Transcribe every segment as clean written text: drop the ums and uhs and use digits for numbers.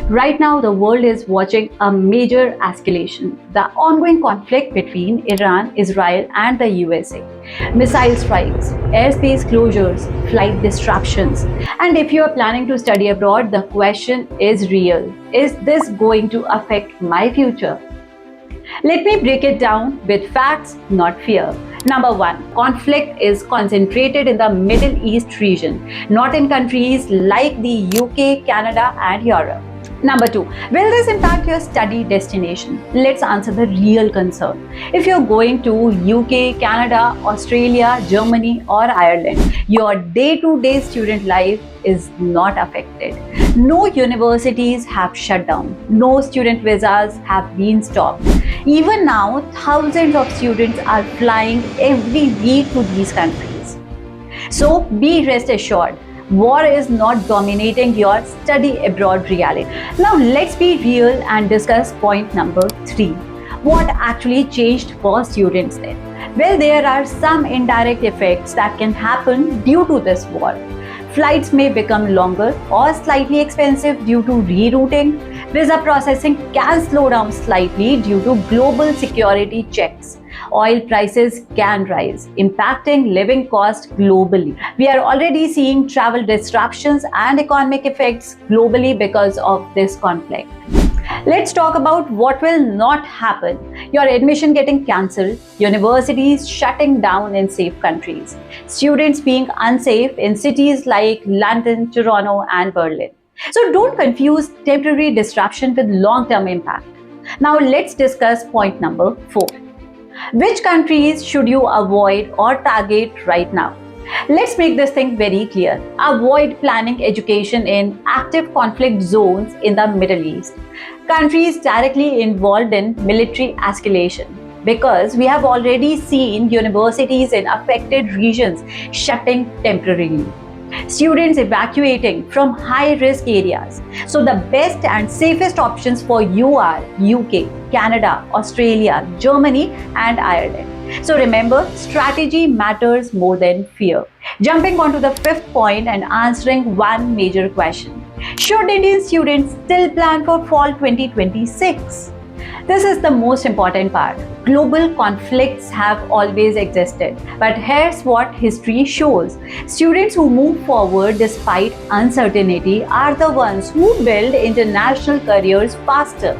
Right now, the world is watching a major escalation, the ongoing conflict between Iran, Israel, and the USA. Missile strikes, airspace closures, flight disruptions. And if you are planning to study abroad, the question is real. Is this going to affect my future? Let me break it down with facts, not fear. Number one, conflict is concentrated in the Middle East region, not in countries like the UK, Canada, and Europe. Number two, will this impact your study destination? Let's answer the real concern. If you're going to UK, Canada, Australia, Germany, or Ireland, your day-to-day student life is not affected. No universities have shut down. No student visas have been stopped. Even now, thousands of students are flying every week to these countries. So be rest assured, war is not dominating your study abroad reality. Now let's be real and discuss point number 3. What actually changed for students then? Well, there are some indirect effects that can happen due to this war. Flights may become longer or slightly expensive due to rerouting. Visa processing can slow down slightly due to global security checks. Oil prices can rise, impacting living costs globally. We are already seeing travel disruptions and economic effects globally because of this conflict. Let's talk about what will not happen. Your admission getting cancelled, universities shutting down in safe countries, students being unsafe in cities like London, Toronto, and Berlin. So don't confuse temporary disruption with long-term impact. Now let's discuss point number 4. Which countries should you avoid or target right now? Let's make this thing very clear. Avoid planning education in active conflict zones in the Middle East. Countries directly involved in military escalation, because we have already seen universities in affected regions shutting temporarily. Students evacuating from high-risk areas. So the best and safest options for you are UK, Canada, Australia, Germany, and Ireland. So remember, strategy matters more than fear. Jumping onto the 5th point and answering one major question. Should Indian students still plan for fall 2026? This is the most important part. Global conflicts have always existed, but here's what history shows. Students who move forward despite uncertainty are the ones who build international careers faster.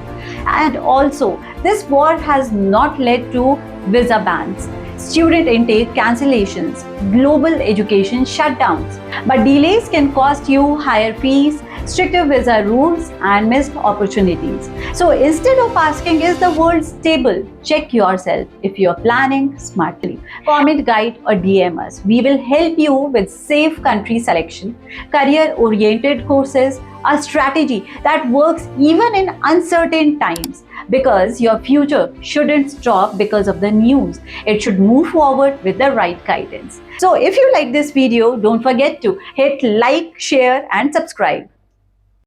And also, this war has not led to visa bans, student intake cancellations, global education shutdowns. But delays can cost you higher fees, stricter visa rules, and missed opportunities. So instead of asking, is the world stable? Check yourself if you are planning smartly. Comment, guide, or DM us. We will help you with safe country selection, career-oriented courses, a strategy that works even in uncertain times. Because your future shouldn't stop because of the news. It should move forward with the right guidance. So if you like this video, don't forget to hit like, share, and subscribe.